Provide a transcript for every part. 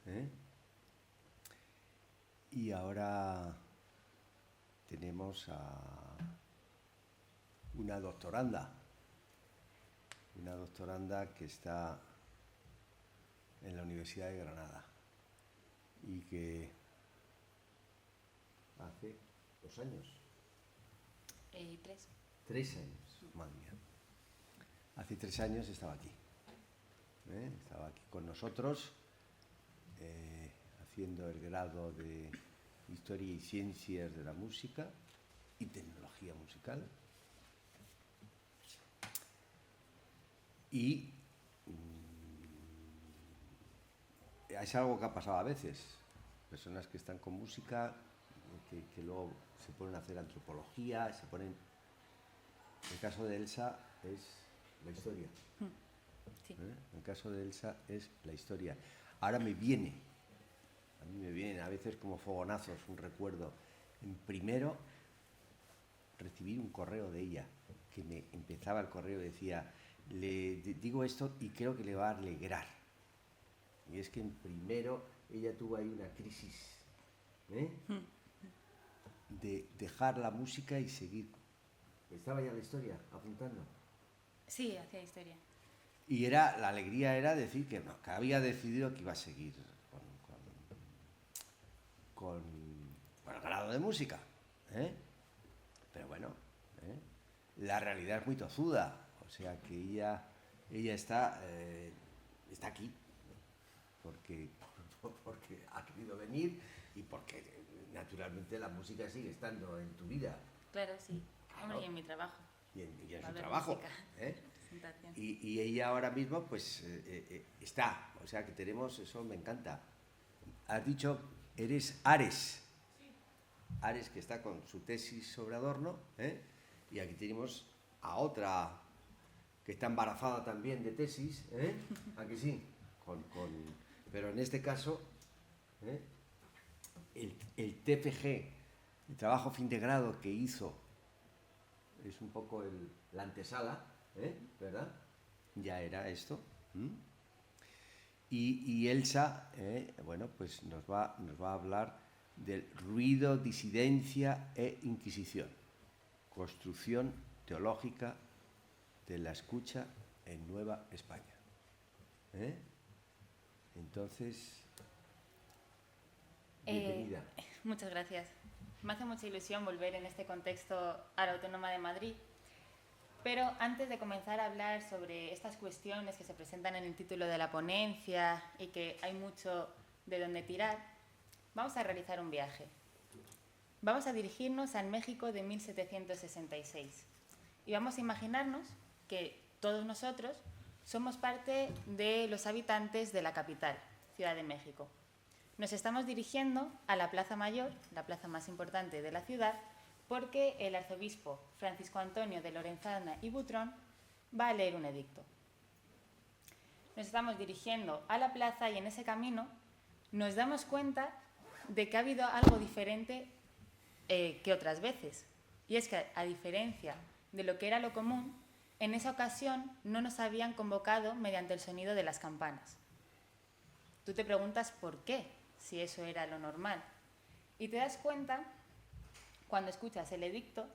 ¿eh? Y ahora tenemos a una doctoranda que está en la Universidad de Granada y que hace 2 años. 3. 3 años, madre mía. Hace 3 años estaba aquí. Estaba aquí con nosotros haciendo el grado de Historia y Ciencias de la Música y Tecnología Musical. Y es algo que ha pasado a veces. Personas que están con música, que luego se ponen a hacer antropología, se ponen... El caso de Elsa es la historia. Sí. El caso de Elsa es la historia. Ahora a mí me vienen a veces como fogonazos, un recuerdo. En primero recibí un correo de ella, que me empezaba el correo y decía, le digo esto y creo que le va a alegrar. Y es que en primero ella tuvo ahí una crisis, de dejar la música y seguir. Estaba ya la historia apuntando. Sí, hacía historia. Y la alegría era decir que no, que había decidido que iba a seguir con el grado de música. Pero bueno, la realidad es muy tozuda. O sea que ella está aquí porque ha querido venir y porque naturalmente la música sigue estando en tu vida. Claro, sí. Claro. Hombre, y en mi trabajo. Y en su trabajo. Presentación. Y ella ahora mismo pues está. O sea que tenemos, eso me encanta. Has dicho, eres Ares. Sí. Ares, que está con su tesis sobre Adorno, y aquí tenemos a otra que está embarazada también de tesis, ¿a que sí? Pero en este caso, el TFG, el trabajo fin de grado que hizo, es un poco la antesala, ¿verdad? Ya era esto. Y Elsa, bueno, pues nos va a hablar del ruido, disidencia e inquisición. Construcción teológica de la escucha en Nueva España. Entonces, bienvenida. Muchas gracias. Me hace mucha ilusión volver en este contexto a la Autónoma de Madrid. Pero antes de comenzar a hablar sobre estas cuestiones que se presentan en el título de la ponencia y que hay mucho de donde tirar, vamos a realizar un viaje. Vamos a dirigirnos al México de 1766 y vamos a imaginarnos que todos nosotros somos parte de los habitantes de la capital, Ciudad de México. Nos estamos dirigiendo a la Plaza Mayor, la plaza más importante de la ciudad, porque el arzobispo Francisco Antonio de Lorenzana y Butrón va a leer un edicto. Nos estamos dirigiendo a la plaza y en ese camino nos damos cuenta de que ha habido algo diferente que otras veces. Y es que, a diferencia de lo que era lo común, en esa ocasión no nos habían convocado mediante el sonido de las campanas. Tú te preguntas por qué, si eso era lo normal. Y te das cuenta, cuando escuchas el edicto,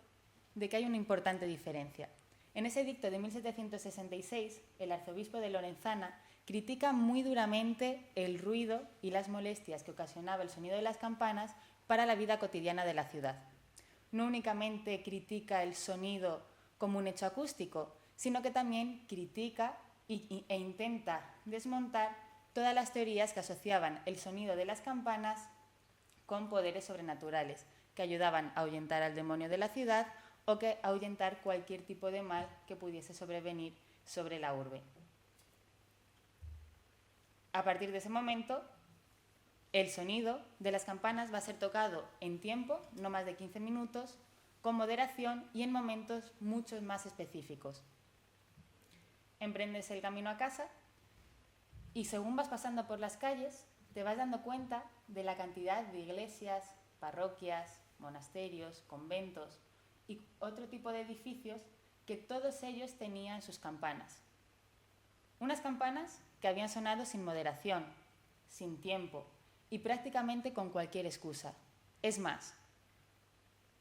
de que hay una importante diferencia. En ese edicto de 1766, el arzobispo de Lorenzana critica muy duramente el ruido y las molestias que ocasionaba el sonido de las campanas para la vida cotidiana de la ciudad. No únicamente critica el sonido como un hecho acústico, sino que también critica e intenta desmontar todas las teorías que asociaban el sonido de las campanas con poderes sobrenaturales, que ayudaban a ahuyentar al demonio de la ciudad o que ahuyentar cualquier tipo de mal que pudiese sobrevenir sobre la urbe. A partir de ese momento, el sonido de las campanas va a ser tocado en tiempo, no más de 15 minutos, con moderación y en momentos mucho más específicos. Emprendes el camino a casa y según vas pasando por las calles, te vas dando cuenta de la cantidad de iglesias, parroquias, monasterios, conventos y otro tipo de edificios que todos ellos tenían sus campanas. Unas campanas que habían sonado sin moderación, sin tiempo y prácticamente con cualquier excusa. Es más,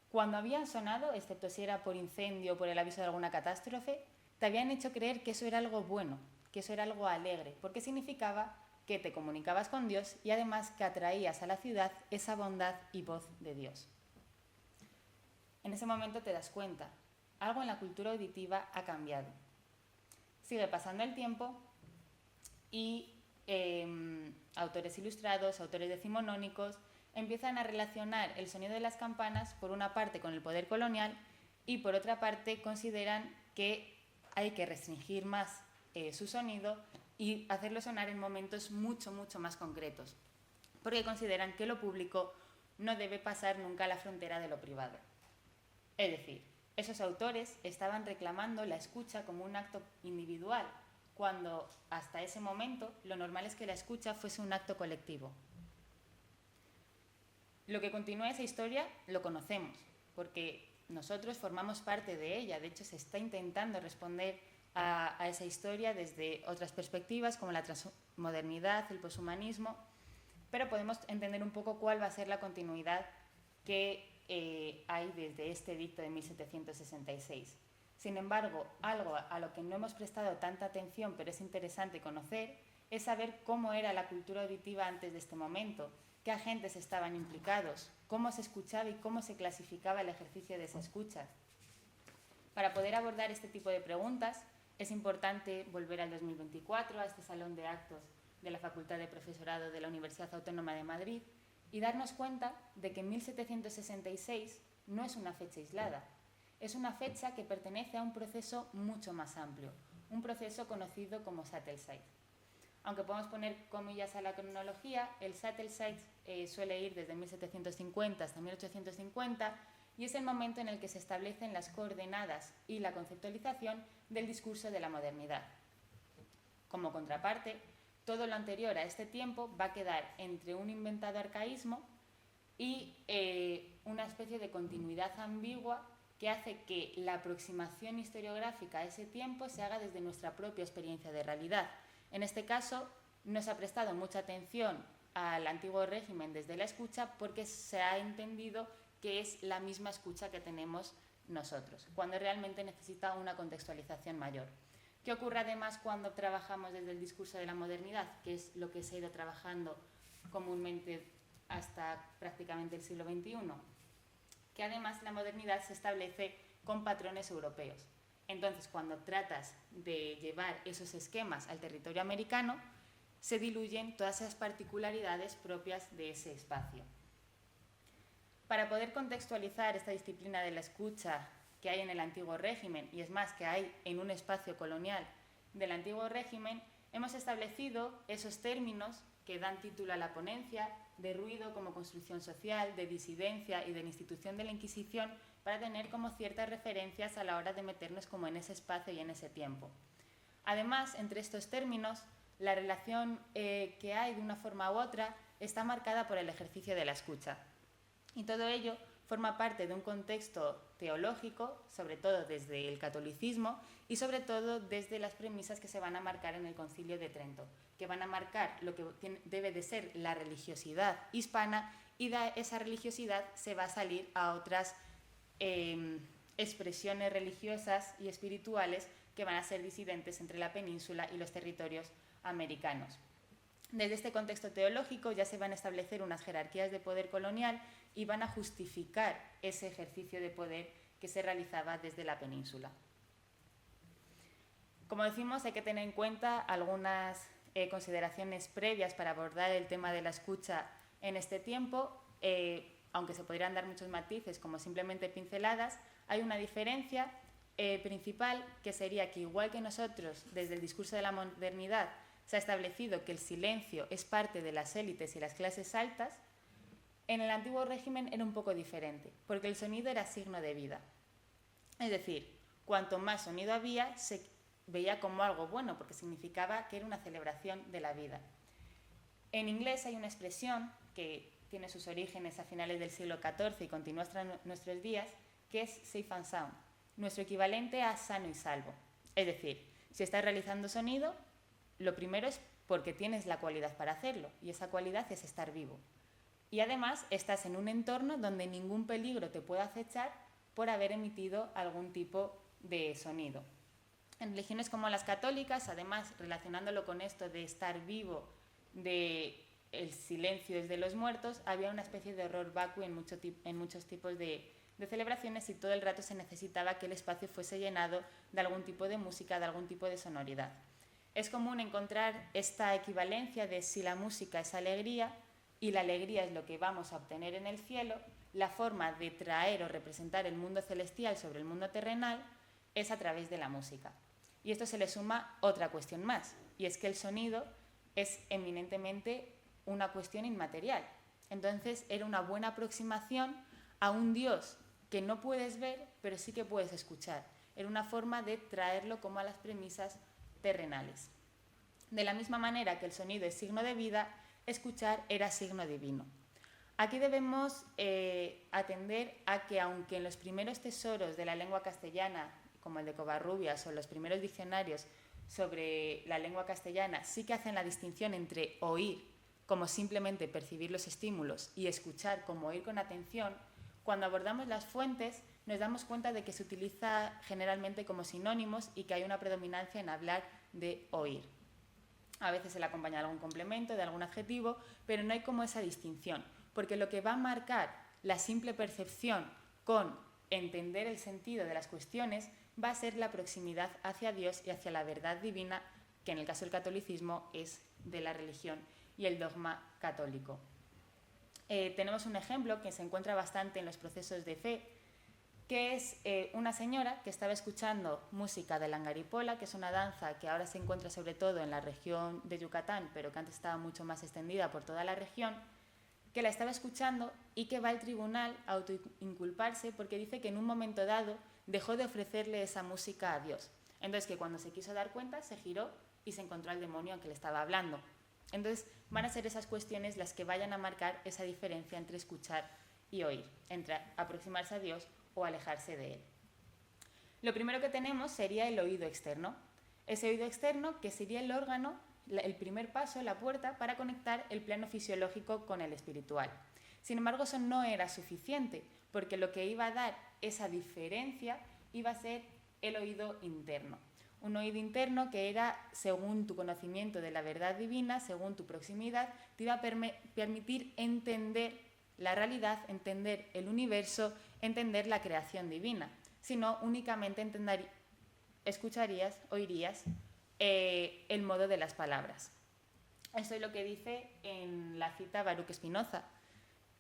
cuando habían sonado, excepto si era por incendio o por el aviso de alguna catástrofe, te habían hecho creer que eso era algo bueno, que eso era algo alegre, porque significaba que te comunicabas con Dios y además que atraías a la ciudad esa bondad y voz de Dios. En ese momento te das cuenta, algo en la cultura auditiva ha cambiado. Sigue pasando el tiempo y autores ilustrados, autores decimonónicos, empiezan a relacionar el sonido de las campanas, por una parte, con el poder colonial y por otra parte consideran que hay que restringir más su sonido y hacerlo sonar en momentos mucho más concretos, porque consideran que lo público no debe pasar nunca la frontera de lo privado. Es decir, esos autores estaban reclamando la escucha como un acto individual, cuando hasta ese momento lo normal es que la escucha fuese un acto colectivo. Lo que continúa esa historia lo conocemos, porque nosotros formamos parte de ella. De hecho, se está intentando responder a esa historia desde otras perspectivas, como la transmodernidad, el poshumanismo, pero podemos entender un poco cuál va a ser la continuidad que hay desde este edicto de 1766. Sin embargo, algo a lo que no hemos prestado tanta atención, pero es interesante conocer, es saber cómo era la cultura auditiva antes de este momento, qué agentes estaban implicados, cómo se escuchaba y cómo se clasificaba el ejercicio de esa escucha. Para poder abordar este tipo de preguntas, es importante volver al 2024, a este salón de actos de la Facultad de Profesorado de la Universidad Autónoma de Madrid, y darnos cuenta de que 1766 no es una fecha aislada, es una fecha que pertenece a un proceso mucho más amplio, un proceso conocido como Satellite. Aunque podemos poner comillas a la cronología, el Satellite suele ir desde 1750 hasta 1850 y es el momento en el que se establecen las coordenadas y la conceptualización del discurso de la modernidad. Como contraparte, todo lo anterior a este tiempo va a quedar entre un inventado arcaísmo y una especie de continuidad ambigua que hace que la aproximación historiográfica a ese tiempo se haga desde nuestra propia experiencia de realidad. En este caso, no se ha prestado mucha atención al antiguo régimen desde la escucha porque se ha entendido que es la misma escucha que tenemos nosotros, cuando realmente necesita una contextualización mayor. ¿Qué ocurre además cuando trabajamos desde el discurso de la modernidad, que es lo que se ha ido trabajando comúnmente hasta prácticamente el siglo XXI? Que además la modernidad se establece con patrones europeos. Entonces, cuando tratas de llevar esos esquemas al territorio americano, se diluyen todas esas particularidades propias de ese espacio. Para poder contextualizar esta disciplina de la escucha que hay en el antiguo régimen, y es más, que hay en un espacio colonial del antiguo régimen, hemos establecido esos términos que dan título a la ponencia, de ruido como construcción social, de disidencia y de la institución de la Inquisición, para tener como ciertas referencias a la hora de meternos como en ese espacio y en ese tiempo. Además, entre estos términos, la relación que hay de una forma u otra está marcada por el ejercicio de la escucha. Y todo ello forma parte de un contexto teológico, sobre todo desde el catolicismo y sobre todo desde las premisas que se van a marcar en el Concilio de Trento, que van a marcar lo que debe de ser la religiosidad hispana, y de esa religiosidad se va a salir a otras expresiones religiosas y espirituales que van a ser disidentes entre la península y los territorios americanos. Desde este contexto teológico ya se van a establecer unas jerarquías de poder colonial y van a justificar ese ejercicio de poder que se realizaba desde la península. Como decimos, hay que tener en cuenta algunas consideraciones previas para abordar el tema de la escucha en este tiempo. Aunque se podrían dar muchos matices como simplemente pinceladas, hay una diferencia principal, que sería que igual que nosotros desde el discurso de la modernidad se ha establecido que el silencio es parte de las élites y las clases altas, en el antiguo régimen era un poco diferente, porque el sonido era signo de vida. Es decir, cuanto más sonido había, se veía como algo bueno, porque significaba que era una celebración de la vida. En inglés hay una expresión que tiene sus orígenes a finales del siglo XIV y continúa hasta nuestros días, que es safe and sound, nuestro equivalente a sano y salvo. Es decir, si estás realizando sonido, lo primero es porque tienes la cualidad para hacerlo, y esa cualidad es estar vivo. Y además estás en un entorno donde ningún peligro te puede acechar por haber emitido algún tipo de sonido. En religiones como las católicas, además, relacionándolo con esto de estar vivo, de el silencio desde los muertos, había una especie de horror vacui en muchos tipos de celebraciones, y todo el rato se necesitaba que el espacio fuese llenado de algún tipo de música, de algún tipo de sonoridad. Es común encontrar esta equivalencia de si la música es alegría y la alegría es lo que vamos a obtener en el cielo, la forma de traer o representar el mundo celestial sobre el mundo terrenal es a través de la música. Y esto se le suma otra cuestión más, y es que el sonido es eminentemente una cuestión inmaterial. Entonces era una buena aproximación a un Dios que no puedes ver, pero sí que puedes escuchar. Era una forma de traerlo como a las premisas terrenales. De la misma manera que el sonido es signo de vida, escuchar era signo divino. Aquí debemos atender a que, aunque en los primeros tesoros de la lengua castellana, como el de Covarrubias o los primeros diccionarios sobre la lengua castellana, sí que hacen la distinción entre oír como simplemente percibir los estímulos y escuchar como oír con atención, cuando abordamos las fuentes nos damos cuenta de que se utiliza generalmente como sinónimos y que hay una predominancia en hablar de oír. A veces se le acompaña de algún complemento, de algún adjetivo, pero no hay como esa distinción, porque lo que va a marcar la simple percepción con entender el sentido de las cuestiones va a ser la proximidad hacia Dios y hacia la verdad divina, que en el caso del catolicismo es de la religión y el dogma católico. Tenemos un ejemplo que se encuentra bastante en los procesos de fe, que es una señora que estaba escuchando música de la angaripola, que es una danza que ahora se encuentra sobre todo en la región de Yucatán, pero que antes estaba mucho más extendida por toda la región, que la estaba escuchando y que va al tribunal a autoinculparse porque dice que en un momento dado dejó de ofrecerle esa música a Dios. Entonces, que cuando se quiso dar cuenta, se giró y se encontró al demonio al que le estaba hablando. Entonces, van a ser esas cuestiones las que vayan a marcar esa diferencia entre escuchar y oír, entre aproximarse a Dios o alejarse de él. Lo primero que tenemos sería el oído externo. Ese oído externo que sería el órgano, el primer paso, la puerta para conectar el plano fisiológico con el espiritual. Sin embargo, eso no era suficiente, porque lo que iba a dar esa diferencia iba a ser el oído interno. Un oído interno que era, según tu conocimiento de la verdad divina, según tu proximidad, te iba a permitir entender la realidad, entender el universo, entender la creación divina. Si no, únicamente escucharías, oirías el modo de las palabras. Eso es lo que dice en la cita Baruch Spinoza.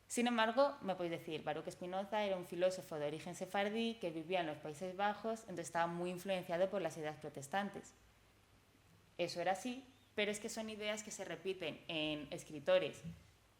Sin embargo, me podéis decir, Baruch Spinoza era un filósofo de origen sefardí que vivía en los Países Bajos, entonces estaba muy influenciado por las ideas protestantes. Eso era así, pero es que son ideas que se repiten en escritores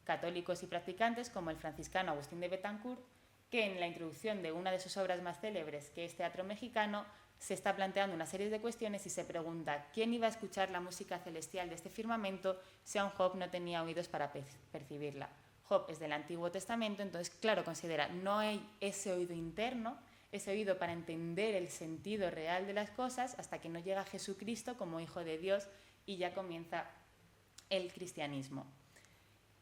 católicos y practicantes como el franciscano Agustín de Betancourt, que en la introducción de una de sus obras más célebres, que es Teatro Mexicano, se está planteando una serie de cuestiones y se pregunta quién iba a escuchar la música celestial de este firmamento si aún Job no tenía oídos para percibirla. Job es del Antiguo Testamento, entonces, claro, considera, no hay ese oído interno, ese oído para entender el sentido real de las cosas hasta que no llega Jesucristo como Hijo de Dios y ya comienza el cristianismo.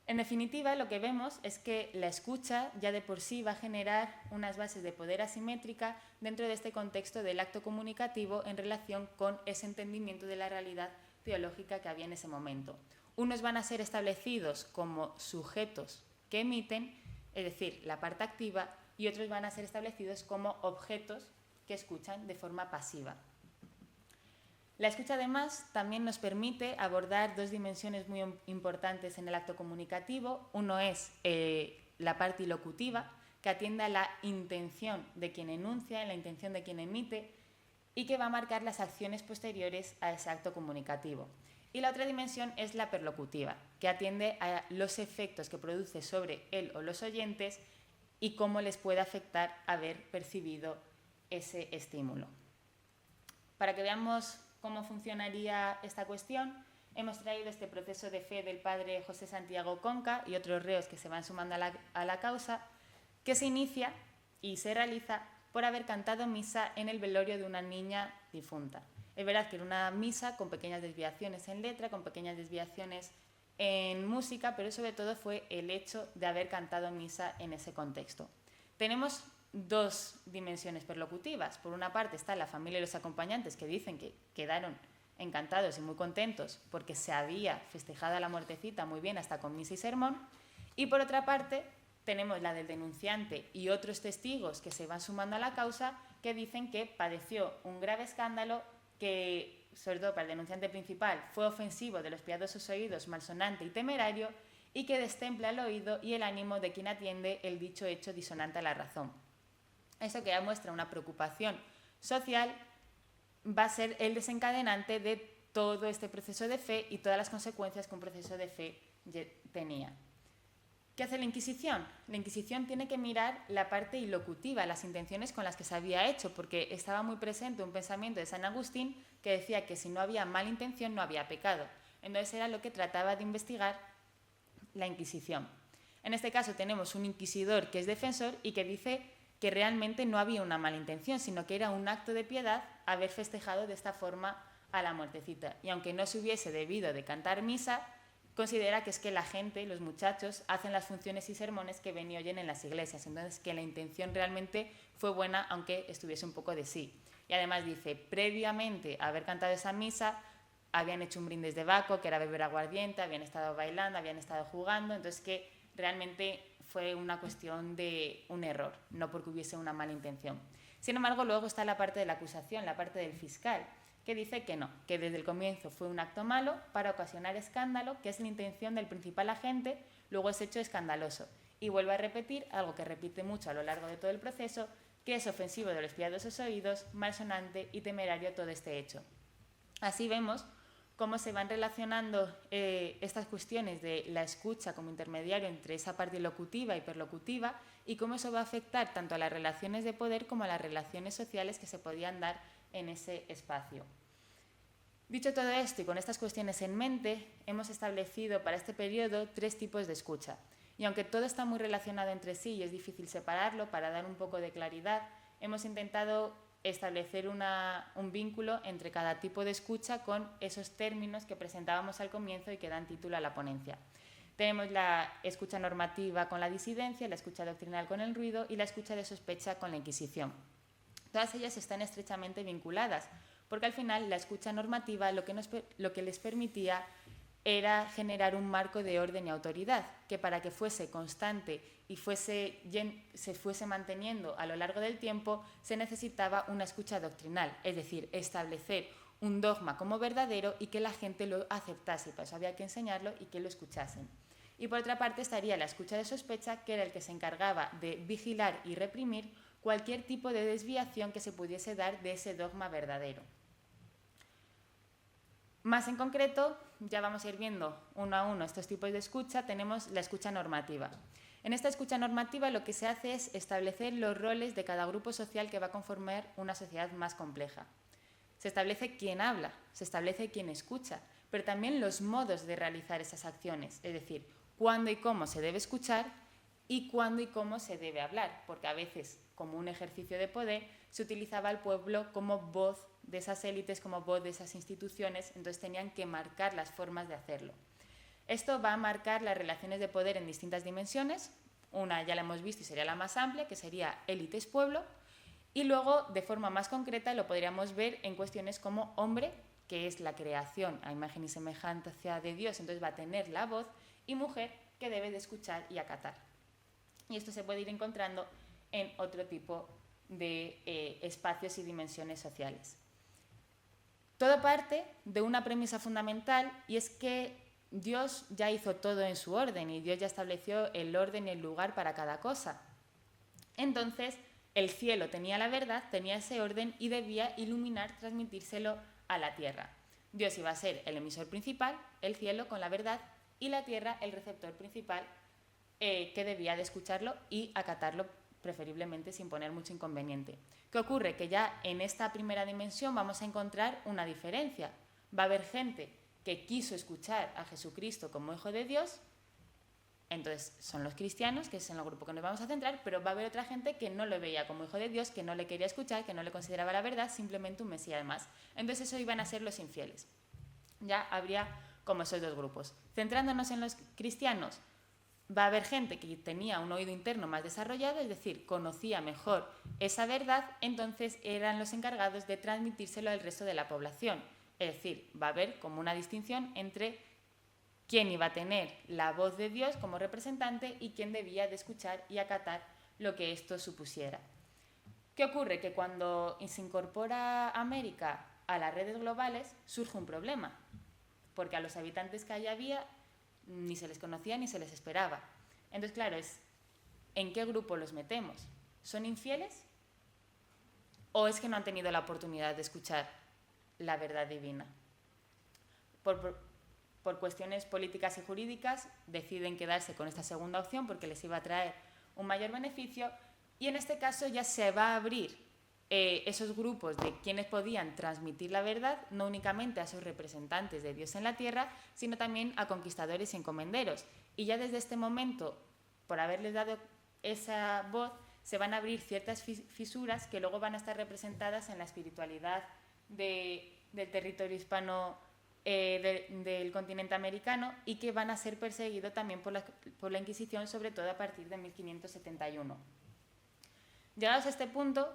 En definitiva, lo que vemos es que la escucha ya de por sí va a generar unas bases de poder asimétrica dentro de este contexto del acto comunicativo en relación con ese entendimiento de la realidad teológica que había en ese momento. Unos van a ser establecidos como sujetos que emiten, es decir, la parte activa, y otros van a ser establecidos como objetos que escuchan de forma pasiva. La escucha, además, también nos permite abordar dos dimensiones muy importantes en el acto comunicativo. Uno es la parte ilocutiva, que atiende a la intención de quien enuncia, a la intención de quien emite, y que va a marcar las acciones posteriores a ese acto comunicativo. Y la otra dimensión es la perlocutiva, que atiende a los efectos que produce sobre él o los oyentes y cómo les puede afectar haber percibido ese estímulo. Para que veamos cómo funcionaría esta cuestión, hemos traído este proceso de fe del padre José Santiago Conca y otros reos que se van sumando a la causa, que se inicia y se realiza por haber cantado misa en el velorio de una niña difunta. Es verdad que era una misa con pequeñas desviaciones en letra, con pequeñas desviaciones en música, pero sobre todo fue el hecho de haber cantado misa en ese contexto. Tenemos dos dimensiones perlocutivas. Por una parte está la familia y los acompañantes, que dicen que quedaron encantados y muy contentos porque se había festejado a la muertecita muy bien, hasta con misa y sermón. Y por otra parte tenemos la del denunciante y otros testigos que se van sumando a la causa, que dicen que padeció un grave escándalo que, sobre todo para el denunciante principal, fue ofensivo de los piadosos oídos, malsonante y temerario, y que destempla el oído y el ánimo de quien atiende el dicho hecho disonante a la razón. Eso que ya muestra una preocupación social va a ser el desencadenante de todo este proceso de fe y todas las consecuencias que un proceso de fe tenía. ¿Qué hace la Inquisición? La Inquisición tiene que mirar la parte ilocutiva, las intenciones con las que se había hecho, porque estaba muy presente un pensamiento de San Agustín que decía que si no había mala intención no había pecado. Entonces era lo que trataba de investigar la Inquisición. En este caso tenemos un inquisidor que es defensor y que dice que realmente no había una mala intención, sino que era un acto de piedad haber festejado de esta forma a la muertecita. Y aunque no se hubiese debido de cantar misa, considera que es que la gente, los muchachos, hacen las funciones y sermones que ven y oyen en las iglesias. Entonces, que la intención realmente fue buena, aunque estuviese un poco de sí. Y además dice, previamente a haber cantado esa misa, habían hecho un brindis de Baco, que era beber aguardiente, habían estado bailando, habían estado jugando, entonces que realmente fue una cuestión de un error, no porque hubiese una mala intención. Sin embargo, luego está la parte de la acusación, la parte del fiscal, que dice que no, que desde el comienzo fue un acto malo para ocasionar escándalo, que es la intención del principal agente, luego es hecho escandaloso. Y vuelve a repetir, algo que repite mucho a lo largo de todo el proceso, que es ofensivo de los piadosos oídos, malsonante y temerario todo este hecho. Así vemos cómo se van relacionando estas cuestiones de la escucha como intermediario entre esa parte locutiva y perlocutiva, y cómo eso va a afectar tanto a las relaciones de poder como a las relaciones sociales que se podían dar en ese espacio. Dicho todo esto y con estas cuestiones en mente, hemos establecido para este periodo 3 tipos de escucha. Y aunque todo está muy relacionado entre sí y es difícil separarlo, para dar un poco de claridad, hemos intentado establecer un vínculo entre cada tipo de escucha con esos términos que presentábamos al comienzo y que dan título a la ponencia. Tenemos la escucha normativa con la disidencia, la escucha doctrinal con el ruido y la escucha de sospecha con la Inquisición. Todas ellas están estrechamente vinculadas, porque al final la escucha normativa lo que les permitía era generar un marco de orden y autoridad, que para que fuese constante y se fuese manteniendo a lo largo del tiempo, se necesitaba una escucha doctrinal, es decir, establecer un dogma como verdadero y que la gente lo aceptase, para eso había que enseñarlo y que lo escuchasen. Y por otra parte estaría la escucha de sospecha, que era el que se encargaba de vigilar y reprimir cualquier tipo de desviación que se pudiese dar de ese dogma verdadero. Más en concreto, ya vamos a ir viendo uno a uno estos tipos de escucha. Tenemos la escucha normativa. En esta escucha normativa lo que se hace es establecer los roles de cada grupo social que va a conformar una sociedad más compleja. Se establece quién habla, se establece quién escucha, pero también los modos de realizar esas acciones, es decir, cuándo y cómo se debe escuchar y cuándo y cómo se debe hablar, porque a veces, como un ejercicio de poder, se utilizaba al pueblo como voz de esas élites, como voz de esas instituciones, entonces tenían que marcar las formas de hacerlo. Esto va a marcar las relaciones de poder en distintas dimensiones. Una ya la hemos visto y sería la más amplia, que sería élites-pueblo, y luego, de forma más concreta, lo podríamos ver en cuestiones como hombre, que es la creación a imagen y semejanza de Dios, entonces va a tener la voz, y mujer, que debe de escuchar y acatar. Y esto se puede ir encontrando en otro tipo de espacios y dimensiones sociales. Todo parte de una premisa fundamental, y es que Dios ya hizo todo en su orden y Dios ya estableció el orden y el lugar para cada cosa. Entonces, el cielo tenía la verdad, tenía ese orden y debía iluminar, transmitírselo a la tierra. Dios iba a ser el emisor principal, el cielo con la verdad, y la tierra el receptor principal, que debía de escucharlo y acatarlo, preferiblemente sin poner mucho inconveniente. ¿Qué ocurre? Que ya en esta primera dimensión vamos a encontrar una diferencia. Va a haber gente que quiso escuchar a Jesucristo como Hijo de Dios Entonces son los cristianos, que es en el grupo que nos vamos a centrar, pero va a haber otra gente que no lo veía como hijo de Dios, que no le quería escuchar, que no le consideraba la verdad, simplemente un mesías más. Entonces eso iban a ser los infieles. Ya habría como esos dos grupos. Centrándonos en los cristianos, va a haber gente que tenía un oído interno más desarrollado, es decir, conocía mejor esa verdad, entonces eran los encargados de transmitírselo al resto de la población. Es decir, va a haber como una distinción entre quién iba a tener la voz de Dios como representante y quién debía de escuchar y acatar lo que esto supusiera. ¿Qué ocurre? Que cuando se incorpora América a las redes globales surge un problema, porque a los habitantes que allí había ni se les conocía ni se les esperaba. Entonces, claro, ¿en qué grupo los metemos? ¿Son infieles? ¿O es que no han tenido la oportunidad de escuchar la verdad divina? Por cuestiones políticas y jurídicas deciden quedarse con esta segunda opción porque les iba a traer un mayor beneficio, y en este caso ya se va a abrir esos grupos de quienes podían transmitir la verdad, no únicamente a esos representantes de Dios en la tierra, sino también a conquistadores y encomenderos. Y ya desde este momento, por haberles dado esa voz, se van a abrir ciertas fisuras que luego van a estar representadas en la espiritualidad del territorio hispano del continente americano, y que van a ser perseguidos también por la Inquisición, sobre todo a partir de 1571. Llegados a este punto,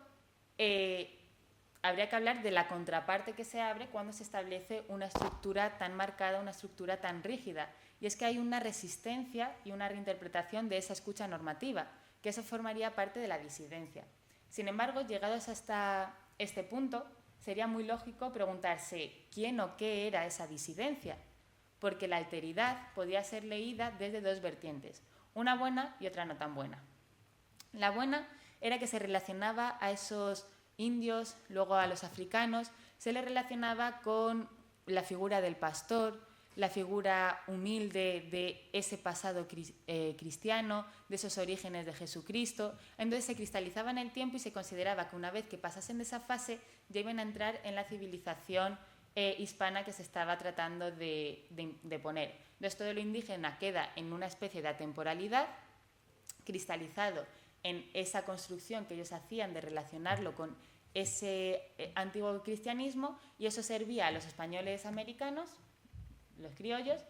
habría que hablar de la contraparte que se abre cuando se establece una estructura tan marcada, una estructura tan rígida, y es que hay una resistencia y una reinterpretación de esa escucha normativa, que eso formaría parte de la disidencia. Sin embargo, llegados hasta este punto, sería muy lógico preguntarse quién o qué era esa disidencia, porque la alteridad podía ser leída desde dos vertientes, una buena y otra no tan buena. La buena era que se relacionaba a esos indios, luego a los africanos, se les relacionaba con la figura del pastor, la figura humilde de ese pasado cristiano, de esos orígenes de Jesucristo. Entonces se cristalizaba en el tiempo y se consideraba que una vez que pasasen de esa fase ya iban a entrar en la civilización hispana que se estaba tratando de poner. Entonces todo lo indígena queda en una especie de atemporalidad, cristalizado en esa construcción que ellos hacían de relacionarlo con ese antiguo cristianismo, y eso servía a los españoles americanos, los criollos,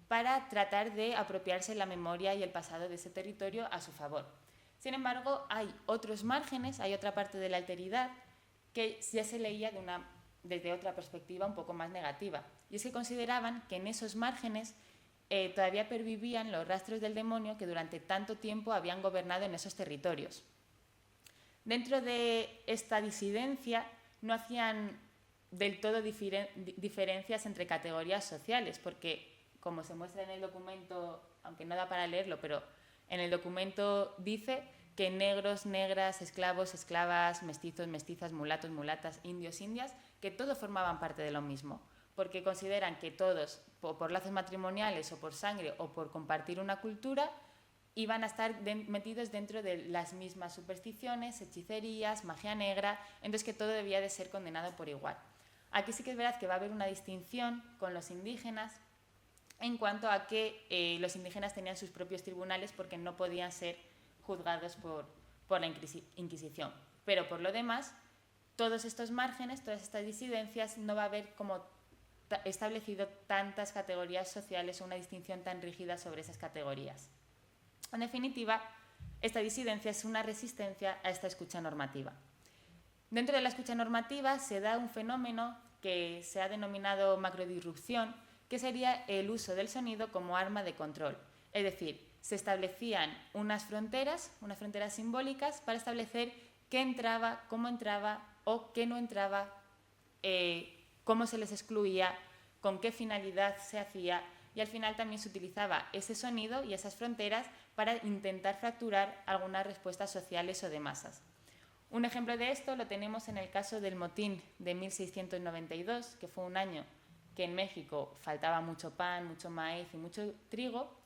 para tratar de apropiarse la memoria y el pasado de ese territorio a su favor. Sin embargo, hay otros márgenes, hay otra parte de la alteridad que ya se leía desde otra perspectiva un poco más negativa, y es que consideraban que en esos márgenes todavía pervivían los rastros del demonio que durante tanto tiempo habían gobernado en esos territorios. Dentro de esta disidencia no hacían del todo diferencias entre categorías sociales, porque, como se muestra en el documento, aunque no da para leerlo, pero en el documento dice que negros, negras, esclavos, esclavas, mestizos, mestizas, mulatos, mulatas, indios, indias, que todos formaban parte de lo mismo, porque consideran que todos, por lazos matrimoniales o por sangre o por compartir una cultura, iban a estar metidos dentro de las mismas supersticiones, hechicerías, magia negra, entonces que todo debía de ser condenado por igual. Aquí sí que es verdad que va a haber una distinción con los indígenas en cuanto a que los indígenas tenían sus propios tribunales porque no podían ser juzgados por la Inquisición. Pero por lo demás, todos estos márgenes, todas estas disidencias, no va a haber como establecido tantas categorías sociales o una distinción tan rígida sobre esas categorías. En definitiva, esta disidencia es una resistencia a esta escucha normativa. Dentro de la escucha normativa se da un fenómeno que se ha denominado macrodisrupción, que sería el uso del sonido como arma de control. Es decir, se establecían unas fronteras simbólicas para establecer qué entraba, cómo entraba o qué no entraba, cómo se les excluía, con qué finalidad se hacía, y al final también se utilizaba ese sonido y esas fronteras para intentar fracturar algunas respuestas sociales o de masas. Un ejemplo de esto lo tenemos en el caso del motín de 1692, que fue un año que en México faltaba mucho pan, mucho maíz y mucho trigo,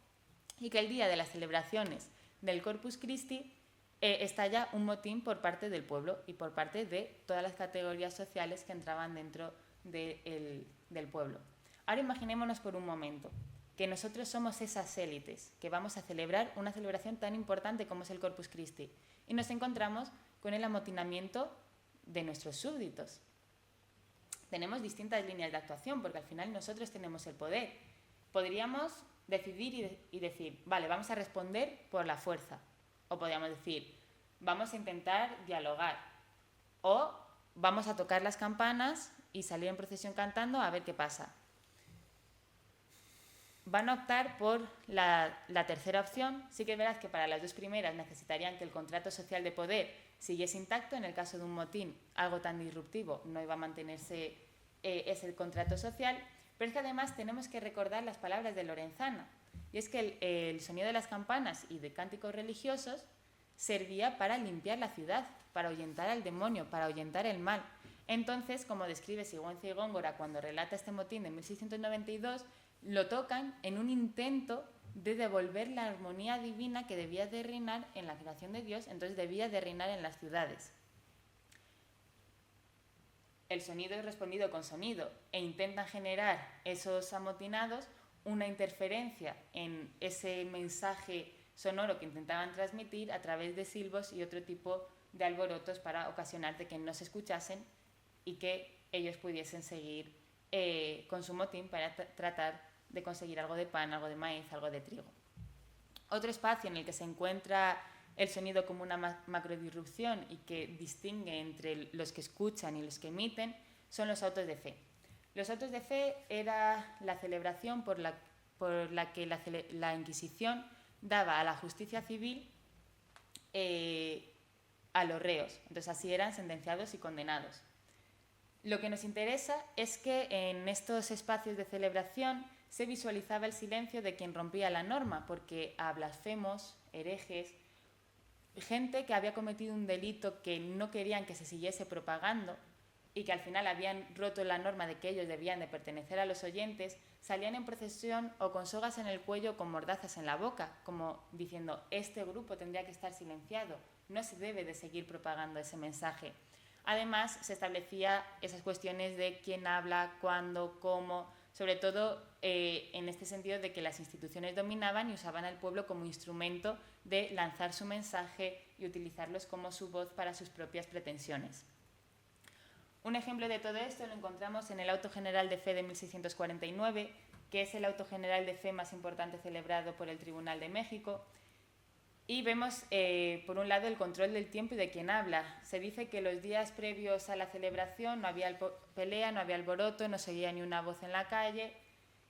y que el día de las celebraciones del Corpus Christi estalla un motín por parte del pueblo y por parte de todas las categorías sociales que entraban dentro del pueblo. Ahora imaginémonos por un momento que nosotros somos esas élites, que vamos a celebrar una celebración tan importante como es el Corpus Christi. Y nos encontramos con el amotinamiento de nuestros súbditos. Tenemos distintas líneas de actuación, porque al final nosotros tenemos el poder. Podríamos decidir y decir, vale, vamos a responder por la fuerza. O podríamos decir, vamos a intentar dialogar. O vamos a tocar las campanas y salir en procesión cantando a ver qué pasa. Van a optar por la tercera opción. Sí que es verdad que para las dos primeras necesitarían que el contrato social de poder siguiese intacto. En el caso de un motín, algo tan disruptivo, no iba a mantenerse ese contrato social. Pero es que además tenemos que recordar las palabras de Lorenzana. Y es que el sonido de las campanas y de cánticos religiosos servía para limpiar la ciudad, para ahuyentar al demonio, para ahuyentar el mal. Entonces, como describe Sigüenza y Góngora cuando relata este motín de 1692, lo tocan en un intento de devolver la armonía divina que debía de reinar en la creación de Dios, entonces debía de reinar en las ciudades. El sonido es respondido con sonido e intentan generar esos amotinados una interferencia en ese mensaje sonoro que intentaban transmitir a través de silbos y otro tipo de alborotos para ocasionar de que no se escuchasen y que ellos pudiesen seguir con su motín para tratar de conseguir algo de pan, algo de maíz, algo de trigo. Otro espacio en el que se encuentra el sonido como una macrodisrupción y que distingue entre los que escuchan y los que emiten son los autos de fe. Los autos de fe era la celebración por la que la Inquisición daba a la justicia civil a los reos. Entonces así eran sentenciados y condenados. Lo que nos interesa es que en estos espacios de celebración se visualizaba el silencio de quien rompía la norma, porque a blasfemos, herejes, gente que había cometido un delito que no querían que se siguiese propagando y que al final habían roto la norma de que ellos debían de pertenecer a los oyentes, salían en procesión o con sogas en el cuello o con mordazas en la boca, como diciendo, este grupo tendría que estar silenciado, no se debe de seguir propagando ese mensaje. Además, se establecía esas cuestiones de quién habla, cuándo, cómo, sobre todo en este sentido de que las instituciones dominaban y usaban al pueblo como instrumento de lanzar su mensaje y utilizarlos como su voz para sus propias pretensiones. Un ejemplo de todo esto lo encontramos en el Auto General de Fe de 1649, que es el Auto General de Fe más importante celebrado por el Tribunal de México. Y vemos, por un lado, el control del tiempo y de quién habla. Se dice que los días previos a la celebración no había pelea, no había alboroto, no se oía ni una voz en la calle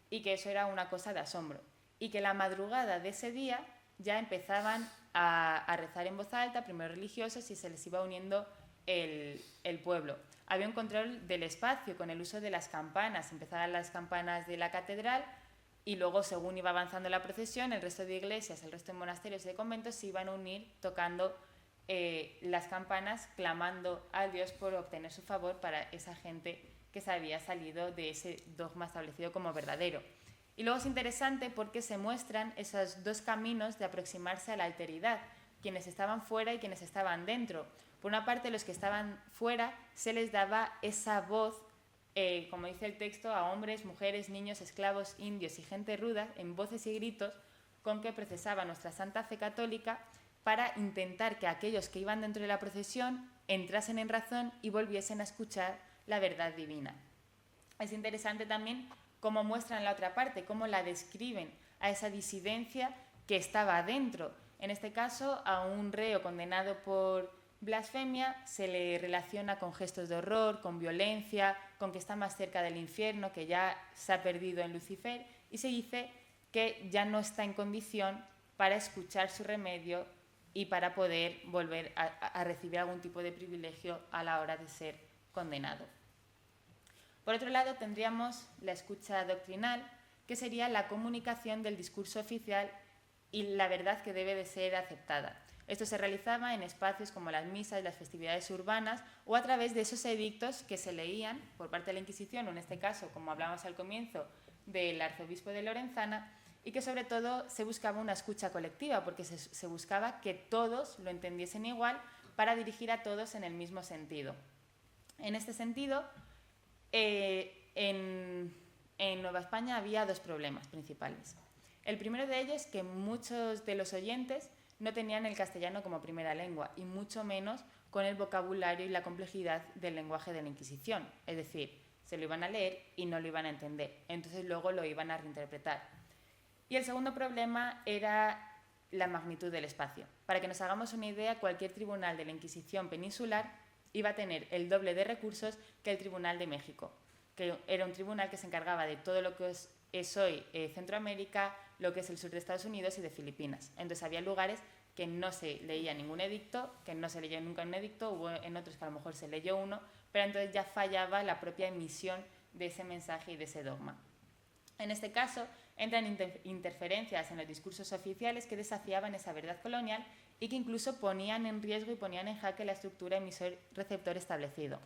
y que eso era una cosa de asombro. Y que la madrugada de ese día ya empezaban a rezar en voz alta, primero religiosos, y se les iba uniendo el pueblo. Había un control del espacio con el uso de las campanas. Empezaban las campanas de la catedral y luego, según iba avanzando la procesión, el resto de iglesias, el resto de monasterios y de conventos se iban a unir tocando las campanas, clamando a Dios por obtener su favor para esa gente que se había salido de ese dogma establecido como verdadero. Y luego es interesante porque se muestran esos dos caminos de aproximarse a la alteridad, quienes estaban fuera y quienes estaban dentro. Por una parte, los que estaban fuera se les daba esa voz, como dice el texto, a hombres, mujeres, niños, esclavos, indios y gente ruda, en voces y gritos, con que procesaba nuestra Santa Fe Católica para intentar que aquellos que iban dentro de la procesión entrasen en razón y volviesen a escuchar la verdad divina. Es interesante también cómo muestran la otra parte, cómo la describen a esa disidencia que estaba adentro. En este caso, a un reo condenado por blasfemia se le relaciona con gestos de horror, con violencia, con que está más cerca del infierno, que ya se ha perdido en Lucifer, y se dice que ya no está en condición para escuchar su remedio y para poder volver a recibir algún tipo de privilegio a la hora de ser condenado. Por otro lado, tendríamos la escucha doctrinal, que sería la comunicación del discurso oficial y la verdad que debe de ser aceptada. Esto se realizaba en espacios como las misas, las festividades urbanas o a través de esos edictos que se leían por parte de la Inquisición, o en este caso, como hablábamos al comienzo, del arzobispo de Lorenzana, y que sobre todo se buscaba una escucha colectiva, porque se buscaba que todos lo entendiesen igual para dirigir a todos en el mismo sentido. En este sentido, en en Nueva España había dos problemas principales. El primero de ellos es que muchos de los oyentes no tenían el castellano como primera lengua y mucho menos con el vocabulario y la complejidad del lenguaje de la Inquisición. Es decir, se lo iban a leer y no lo iban a entender. Entonces luego lo iban a reinterpretar. Y el segundo problema era la magnitud del espacio. Para que nos hagamos una idea, cualquier tribunal de la Inquisición peninsular iba a tener el doble de recursos que el Tribunal de México, que era un tribunal que se encargaba de todo lo que es hoy Centroamérica, lo que es el sur de Estados Unidos y de Filipinas. Entonces había lugares que no se leía ningún edicto, que no se leyó nunca un edicto, hubo en otros que a lo mejor se leyó uno, pero entonces ya fallaba la propia emisión de ese mensaje y de ese dogma. En este caso, entran interferencias en los discursos oficiales que desafiaban esa verdad colonial y que incluso ponían en riesgo y ponían en jaque la estructura emisor-receptor establecido.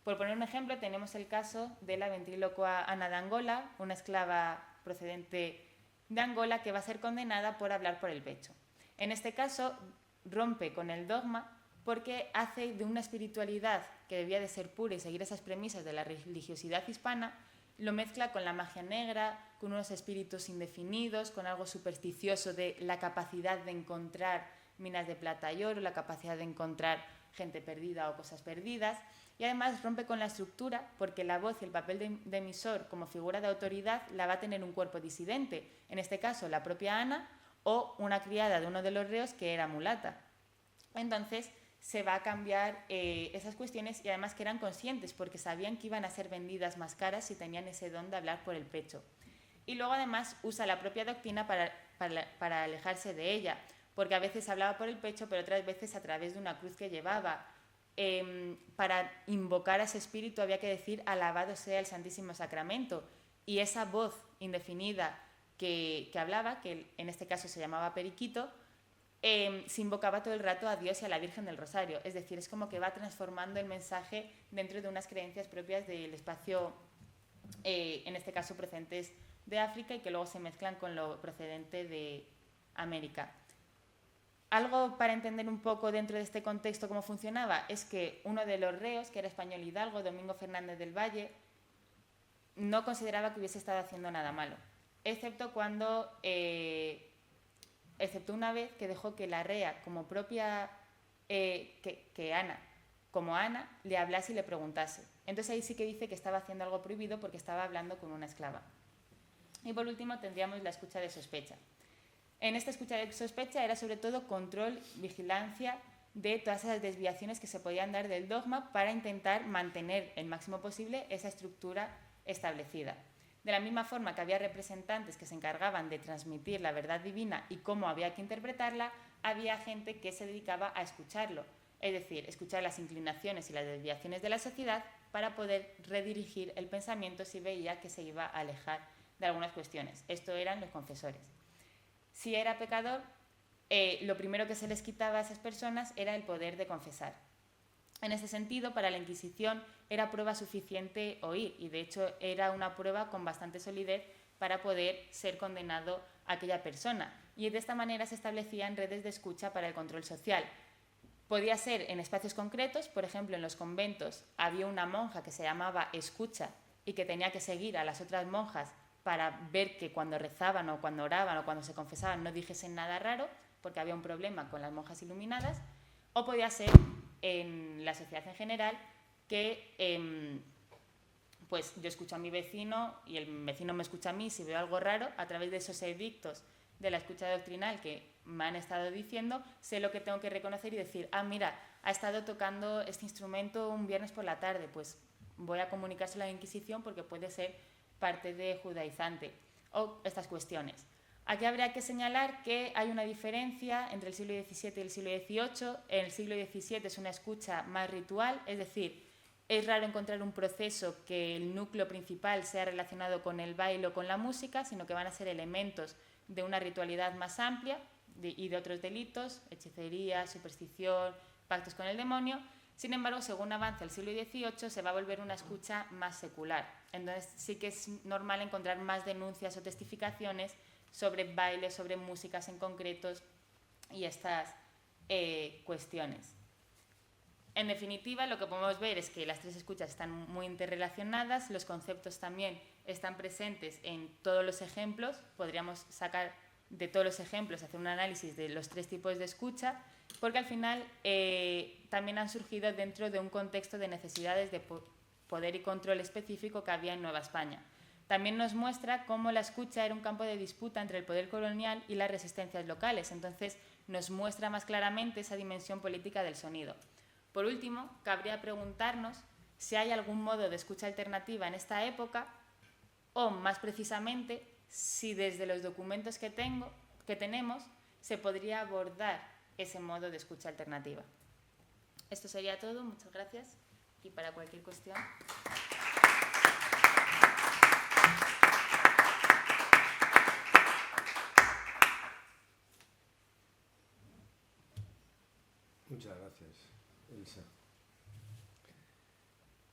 Por poner un ejemplo, tenemos el caso de la ventrílocua Ana de Angola, una esclava procedente de Angola que va a ser condenada por hablar por el pecho. En este caso, rompe con el dogma porque hace de una espiritualidad que debía de ser pura y seguir esas premisas de la religiosidad hispana, lo mezcla con la magia negra, con unos espíritus indefinidos, con algo supersticioso de la capacidad de encontrar minas de plata y oro, la capacidad de encontrar gente perdida o cosas perdidas, y además rompe con la estructura porque la voz y el papel de emisor como figura de autoridad la va a tener un cuerpo disidente, en este caso la propia Ana o una criada de uno de los reos que era mulata. Entonces se va a cambiar esas cuestiones y además que eran conscientes porque sabían que iban a ser vendidas más caras si tenían ese don de hablar por el pecho. Y luego además usa la propia doctrina para alejarse de ella, porque a veces hablaba por el pecho, pero otras veces a través de una cruz que llevaba. Para invocar a ese espíritu había que decir alabado sea el Santísimo Sacramento, y esa voz indefinida que hablaba, que en este caso se llamaba periquito, se invocaba todo el rato a Dios y a la Virgen del Rosario. Es decir, es como que va transformando el mensaje dentro de unas creencias propias del espacio, en este caso procedentes de África y que luego se mezclan con lo procedente de América. Algo para entender un poco dentro de este contexto cómo funcionaba es que uno de los reos, que era español hidalgo, Domingo Fernández del Valle, no consideraba que hubiese estado haciendo nada malo, excepto una vez que dejó que la rea, como propia, que Ana, como Ana, le hablase y le preguntase. Entonces ahí sí que dice que estaba haciendo algo prohibido porque estaba hablando con una esclava. Y por último tendríamos la escucha de sospecha. En esta escucha de sospecha era sobre todo control, vigilancia de todas esas desviaciones que se podían dar del dogma para intentar mantener el máximo posible esa estructura establecida. De la misma forma que había representantes que se encargaban de transmitir la verdad divina y cómo había que interpretarla, había gente que se dedicaba a escucharlo, es decir, escuchar las inclinaciones y las desviaciones de la sociedad para poder redirigir el pensamiento si veía que se iba a alejar de algunas cuestiones. Esto eran los confesores. Si era pecador, lo primero que se les quitaba a esas personas era el poder de confesar. En ese sentido, para la Inquisición era prueba suficiente oír y de hecho era una prueba con bastante solidez para poder ser condenado a aquella persona. Y de esta manera se establecían redes de escucha para el control social. Podía ser en espacios concretos, por ejemplo, en los conventos había una monja que se llamaba escucha y que tenía que seguir a las otras monjas para ver que cuando rezaban o cuando oraban o cuando se confesaban no dijesen nada raro, porque había un problema con las monjas iluminadas, o podía ser en la sociedad en general que pues yo escucho a mi vecino y el vecino me escucha a mí si veo algo raro, a través de esos edictos de la escucha doctrinal que me han estado diciendo, sé lo que tengo que reconocer y decir, mira, ha estado tocando este instrumento un viernes por la tarde, pues voy a comunicárselo a la Inquisición porque puede ser parte de judaizante, o estas cuestiones. Aquí habría que señalar que hay una diferencia entre el siglo XVII y el siglo XVIII. En el siglo XVII es una escucha más ritual, es decir, es raro encontrar un proceso que el núcleo principal sea relacionado con el baile o con la música, sino que van a ser elementos de una ritualidad más amplia y de otros delitos, hechicería, superstición, pactos con el demonio. Sin embargo, según avanza el siglo XVIII, se va a volver una escucha más secular. Entonces sí que es normal encontrar más denuncias o testificaciones sobre bailes, sobre músicas en concretos y estas cuestiones. En definitiva, lo que podemos ver es que las tres escuchas están muy interrelacionadas, los conceptos también están presentes en todos los ejemplos, podríamos sacar de todos los ejemplos, hacer un análisis de los tres tipos de escucha, porque al final también han surgido dentro de un contexto de necesidades de poder y control específico que había en Nueva España. También nos muestra cómo la escucha era un campo de disputa entre el poder colonial y las resistencias locales, entonces nos muestra más claramente esa dimensión política del sonido. Por último, cabría preguntarnos si hay algún modo de escucha alternativa en esta época o, más precisamente, si desde los documentos que tenemos se podría abordar ese modo de escucha alternativa. Esto sería todo, muchas gracias y para cualquier cuestión. Muchas gracias, Elsa.